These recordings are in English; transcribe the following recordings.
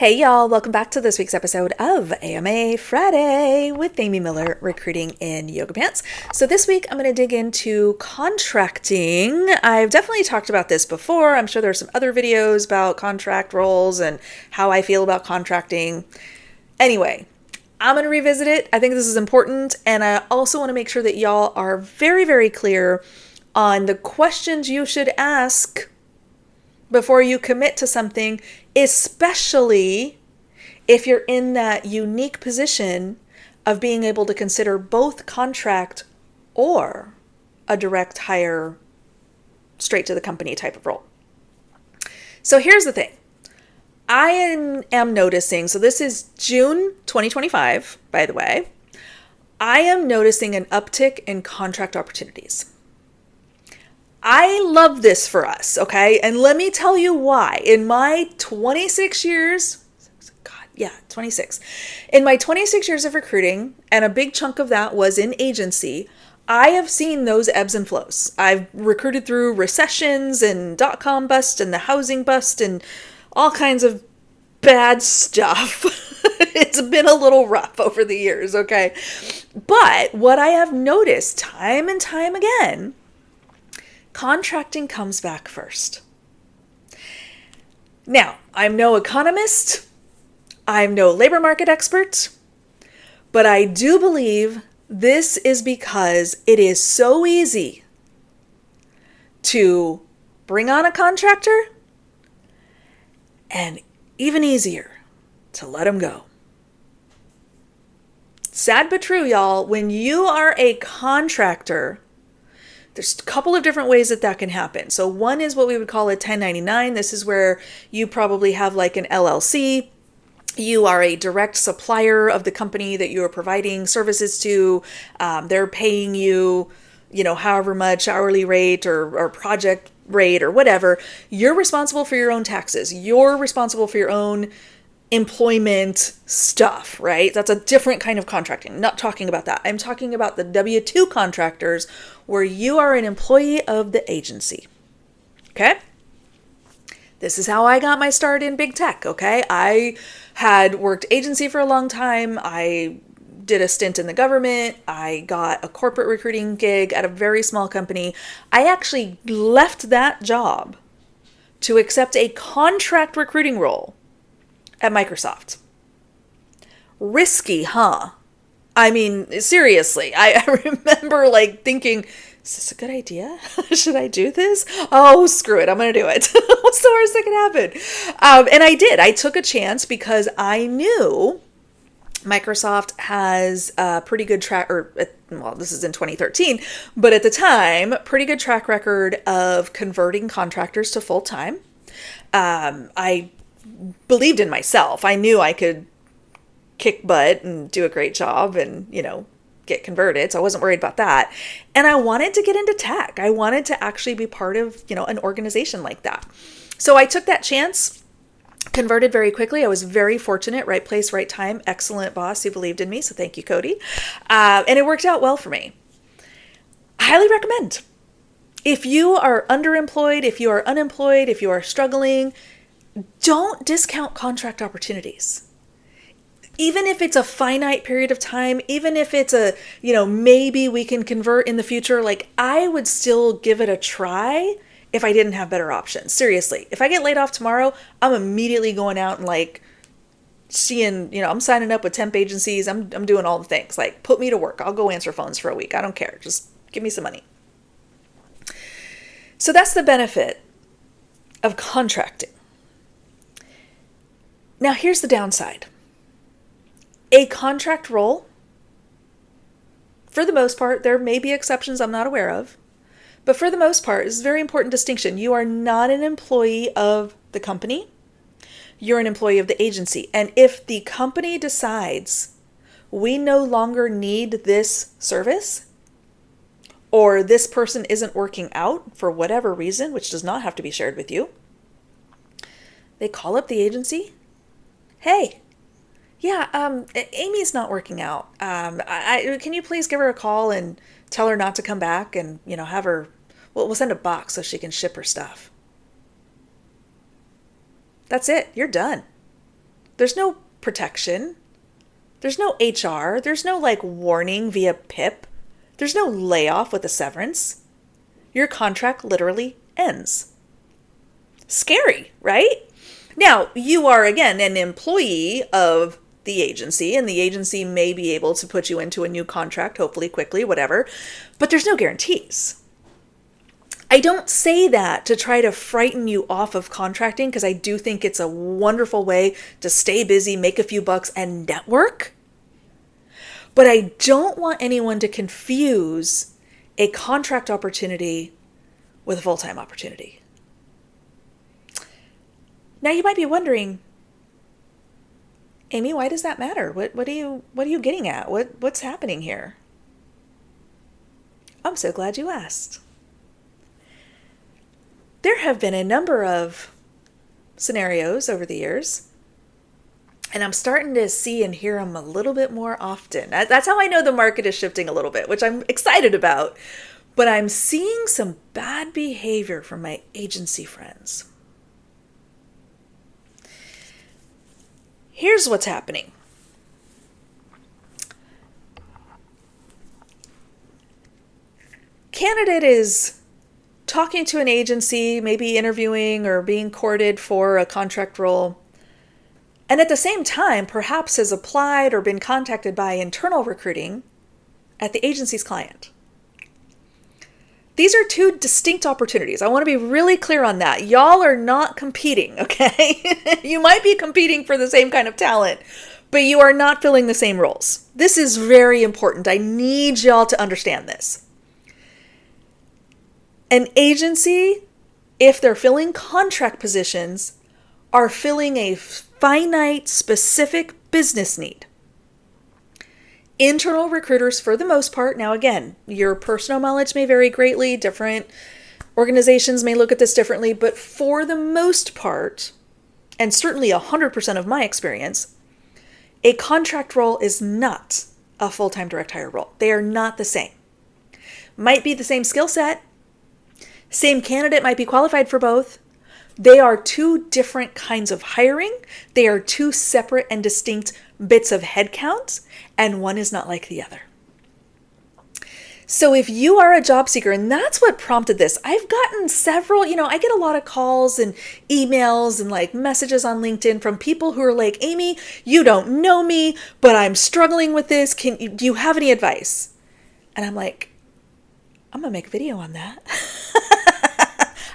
Hey y'all, welcome back to this week's episode of AMA Friday with Amy Miller, recruiting in yoga pants. So this week I'm going to dig into contracting. I've definitely talked about this before. I'm sure there's some other videos about contract roles and how I feel about contracting. Anyway, I'm going to revisit it. I think this is important, and I also want to make sure that y'all are very, very clear on the questions you should ask before you commit to something, especially if you're in that unique position of being able to consider both contract or a direct hire, straight to the company type of role. So here's the thing. I am noticing, so this is June 2025, by the way. I am noticing an uptick in contract opportunities. I love this for us, okay? And let me tell you why. In my 26 years, 26. In my 26 years of recruiting, and a big chunk of that was in agency, I have seen those ebbs and flows. I've recruited through recessions and dot-com bust and the housing bust and all kinds of bad stuff. It's been a little rough over the years, okay? But what I have noticed time and time again, contracting comes back first. Now, I'm no economist, I'm no labor market expert, but I do believe this is because it is so easy to bring on a contractor and even easier to let them go. Sad but true, y'all. When you are a contractor, there's a couple of different ways that can happen. So one is what we would call a 1099. This is where you probably have like an LLC. You are a direct supplier of the company that you are providing services to. They're paying you, however much hourly rate or project rate or whatever. You're responsible for your own taxes. You're responsible for your own employment stuff, right? That's a different kind of contracting. I'm not talking about that. I'm talking about the W-2 contractors where you are an employee of the agency. Okay? This is how I got my start in big tech, okay? I had worked agency for a long time. I did a stint in the government. I got a corporate recruiting gig at a very small company. I actually left that job to accept a contract recruiting role at Microsoft. Risky, huh? I mean, seriously, I remember thinking, is this a good idea? Should I do this? Oh, screw it. I'm going to do it. What's the worst that can happen? And I did. I took a chance because I knew Microsoft has a pretty good this is in 2013, but at the time, pretty good track record of converting contractors to full-time. I believed in myself. I knew I could kick butt and do a great job and, get converted. So I wasn't worried about that. And I wanted to get into tech. I wanted to actually be part of, an organization like that. So I took that chance, converted very quickly. I was very fortunate, right place, right time, excellent boss who believed in me. So thank you, Cody. And it worked out well for me. I highly recommend. If you are underemployed, if you are unemployed, if you are struggling, don't discount contract opportunities. Even if it's a finite period of time, even if it's maybe we can convert in the future, I would still give it a try if I didn't have better options. Seriously, if I get laid off tomorrow, I'm immediately going out and seeing, I'm signing up with temp agencies. I'm doing all the things. Put me to work. I'll go answer phones for a week. I don't care. Just give me some money. So that's the benefit of contracting. Now, here's the downside. A contract role, for the most part, there may be exceptions I'm not aware of, but for the most part, this is a very important distinction. You are not an employee of the company. You're an employee of the agency. And if the company decides we no longer need this service, or this person isn't working out for whatever reason, which does not have to be shared with you, they call up the agency. Hey, Amy's not working out. Can you please give her a call and tell her not to come back and, have her, we'll send a box so she can ship her stuff. That's it. You're done. There's no protection. There's no HR. There's no like warning via PIP. There's no layoff with a severance. Your contract literally ends. Scary, right? Now, you are, again, an employee of the agency, and the agency may be able to put you into a new contract, hopefully quickly, whatever, but there's no guarantees. I don't say that to try to frighten you off of contracting, because I do think it's a wonderful way to stay busy, make a few bucks, and network. But I don't want anyone to confuse a contract opportunity with a full-time opportunity. Now you might be wondering, Amy, why does that matter? What are you getting at? What's happening here? I'm so glad you asked. There have been a number of scenarios over the years, and I'm starting to see and hear them a little bit more often. That's how I know the market is shifting a little bit, which I'm excited about. But I'm seeing some bad behavior from my agency friends. Here's what's happening. Candidate is talking to an agency, maybe interviewing or being courted for a contract role, and at the same time, perhaps has applied or been contacted by internal recruiting at the agency's client. These are two distinct opportunities. I want to be really clear on that. Y'all are not competing, okay? You might be competing for the same kind of talent, but you are not filling the same roles. This is very important. I need y'all to understand this. An agency, if they're filling contract positions, are filling a finite, specific business need. Internal recruiters, for the most part, now again, your personal knowledge may vary greatly, different organizations may look at this differently, but for the most part, and certainly 100% of my experience, a contract role is not a full-time direct hire role. They are not the same. Might be the same skill set, same candidate might be qualified for both. They are two different kinds of hiring. They are two separate and distinct bits of headcount, and one is not like the other. So if you are a job seeker, and that's what prompted this, I've gotten several, I get a lot of calls and emails and like messages on LinkedIn from people who are like, Amy, you don't know me, but I'm struggling with this. Do you have any advice? And I'm like, I'm going to make a video on that.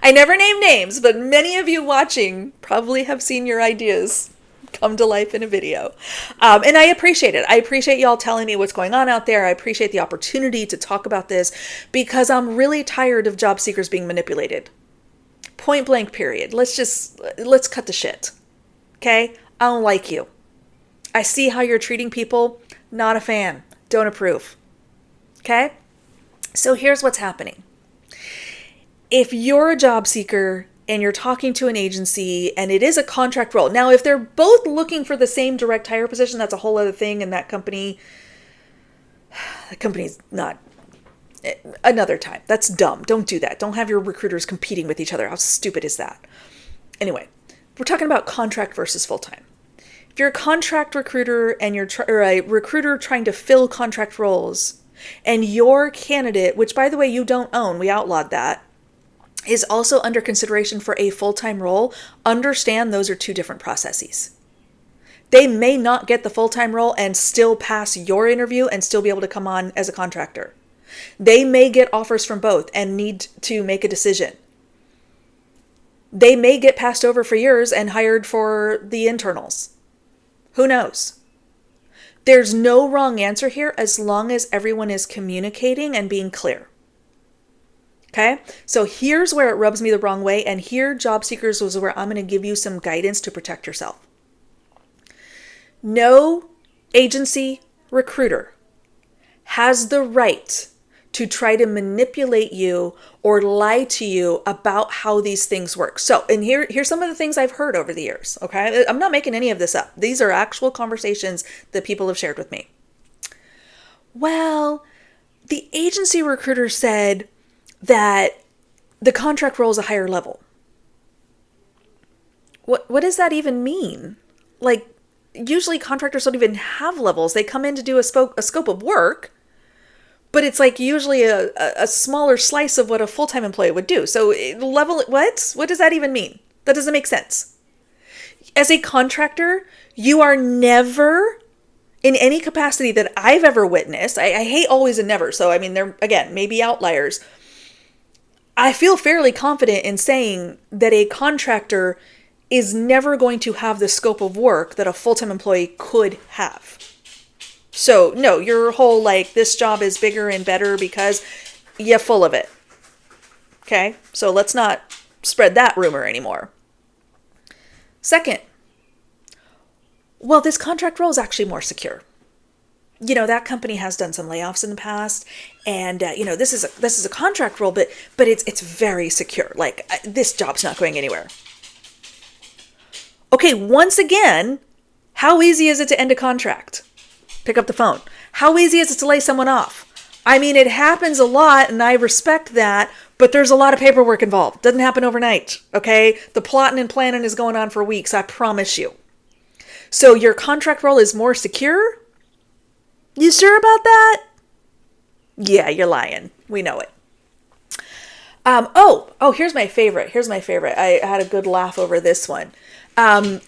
I never name names, but many of you watching probably have seen your ideas come to life in a video. And I appreciate it. I appreciate y'all telling me what's going on out there. I appreciate the opportunity to talk about this because I'm really tired of job seekers being manipulated. Point blank, period. Let's cut the shit. Okay? I don't like you. I see how you're treating people. Not a fan. Don't approve. Okay? So here's what's happening. If you're a job seeker and you're talking to an agency and it is a contract role. Now, if they're both looking for the same direct hire position, that's a whole other thing. And the company's not, another time. That's dumb. Don't do that. Don't have your recruiters competing with each other. How stupid is that? Anyway, we're talking about contract versus full-time. If you're a contract recruiter and you're or a recruiter trying to fill contract roles and your candidate, which by the way, you don't own, we outlawed that, is also under consideration for a full-time role, understand those are two different processes. They may not get the full-time role and still pass your interview and still be able to come on as a contractor. They may get offers from both and need to make a decision. They may get passed over for yours and hired for the internals. Who knows? There's no wrong answer here as long as everyone is communicating and being clear. Okay, so here's where it rubs me the wrong way, and here, job seekers, is where I'm going to give you some guidance to protect yourself. No agency recruiter has the right to try to manipulate you or lie to you about how these things work. So, and here's some of the things I've heard over the years, okay? I'm not making any of this up. These are actual conversations that people have shared with me. Well, the agency recruiter said that the contract role is a higher level. What does that even mean? Like, usually contractors don't even have levels. They come in to do a scope of work, but it's like usually a smaller slice of what a full-time employee would do. So level, what? What does that even mean? That doesn't make sense. As a contractor, you are never, in any capacity that I've ever witnessed, I hate always and never. So, I mean, they're, again, maybe outliers. I feel fairly confident in saying that a contractor is never going to have the scope of work that a full-time employee could have. So, no, your whole, like, this job is bigger and better because you're full of it. Okay? So let's not spread that rumor anymore. Second, well, this contract role is actually more secure. That company has done some layoffs in the past, and this is a contract role, but it's very secure. Like, this job's not going anywhere. Okay, once again, how easy is it to end a contract? Pick up the phone. How easy is it to lay someone off? I mean, it happens a lot, and I respect that, but there's a lot of paperwork involved. Doesn't happen overnight, okay? The plotting and planning is going on for weeks, I promise you. So your contract role is more secure? You sure about that? Yeah, you're lying. We know it. Here's my favorite. I had a good laugh over this one. I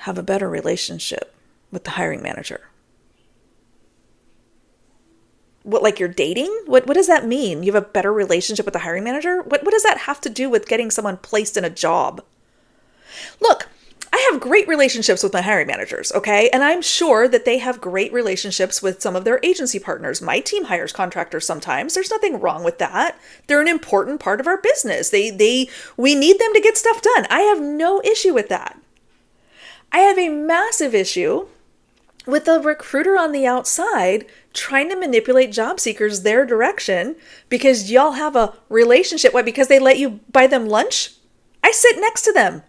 have a better relationship with the hiring manager. What, like you're dating? What does that mean? You have a better relationship with the hiring manager? What does that have to do with getting someone placed in a job? Look, I have great relationships with my hiring managers, okay? And I'm sure that they have great relationships with some of their agency partners. My team hires contractors sometimes. There's nothing wrong with that. They're an important part of our business. We need them to get stuff done. I have no issue with that. I have a massive issue with a recruiter on the outside trying to manipulate job seekers their direction because y'all have a relationship. Why? Because they let you buy them lunch? I sit next to them.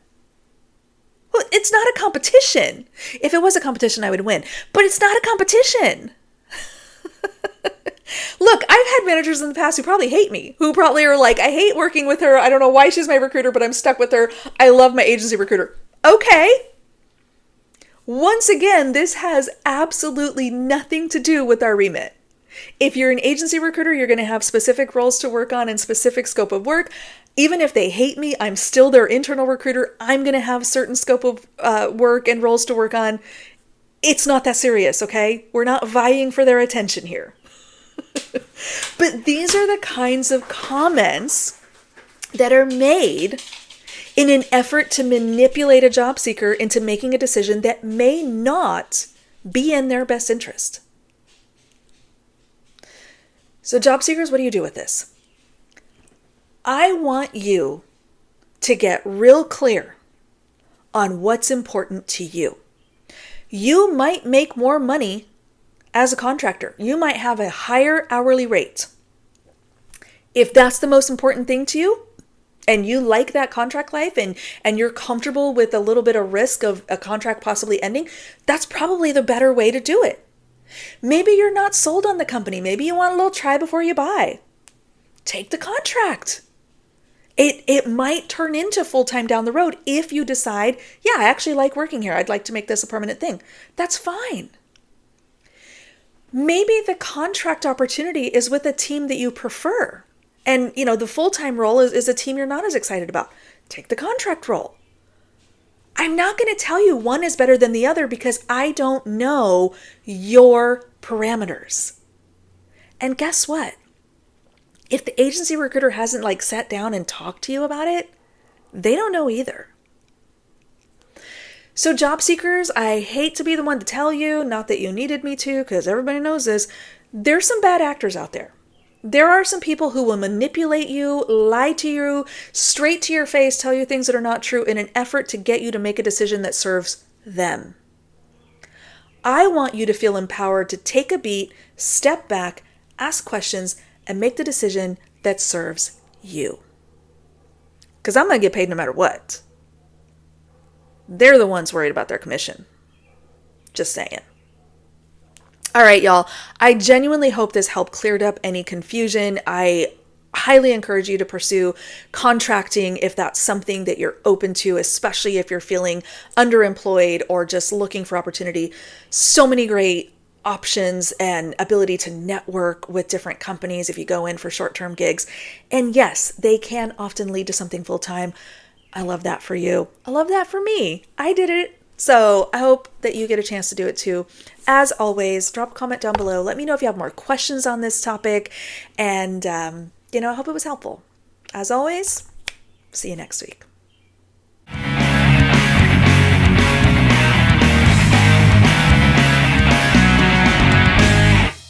Well, it's not a competition. If it was a competition, I would win. But it's not a competition. Look, I've had managers in the past who probably hate me, who probably are like, I hate working with her. I don't know why she's my recruiter, but I'm stuck with her. I love my agency recruiter. Okay. Once again, this has absolutely nothing to do with our remit. If you're an agency recruiter, you're going to have specific roles to work on and specific scope of work. Even if they hate me, I'm still their internal recruiter. I'm going to have certain scope of work and roles to work on. It's not that serious, okay? We're not vying for their attention here. But these are the kinds of comments that are made in an effort to manipulate a job seeker into making a decision that may not be in their best interest. So job seekers, what do you do with this? I want you to get real clear on what's important to you. You might make more money as a contractor. You might have a higher hourly rate. If that's the most important thing to you, and you like that contract life and you're comfortable with a little bit of risk of a contract possibly ending, that's probably the better way to do it. Maybe you're not sold on the company. Maybe you want a little try before you buy. Take the contract. It might turn into full-time down the road if you decide, yeah, I actually like working here. I'd like to make this a permanent thing. That's fine. Maybe the contract opportunity is with a team that you prefer. And, the full-time role is a team you're not as excited about. Take the contract role. I'm not going to tell you one is better than the other because I don't know your parameters. And guess what? If the agency recruiter hasn't sat down and talked to you about it, they don't know either. So job seekers, I hate to be the one to tell you, not that you needed me to, because everybody knows this, there's some bad actors out there. There are some people who will manipulate you, lie to you, straight to your face, tell you things that are not true in an effort to get you to make a decision that serves them. I want you to feel empowered to take a beat, step back, ask questions, and make the decision that serves you. Because I'm going to get paid no matter what. They're the ones worried about their commission. Just saying. All right, y'all. I genuinely hope this helped cleared up any confusion. I highly encourage you to pursue contracting if that's something that you're open to, especially if you're feeling underemployed or just looking for opportunity. So many great options and ability to network with different companies if you go in for short-term gigs. And yes, they can often lead to something full-time. I love that for you. I love that for me. I did it. So I hope that you get a chance to do it too. As always, drop a comment down below. Let me know if you have more questions on this topic. And, I hope it was helpful. As always, see you next week.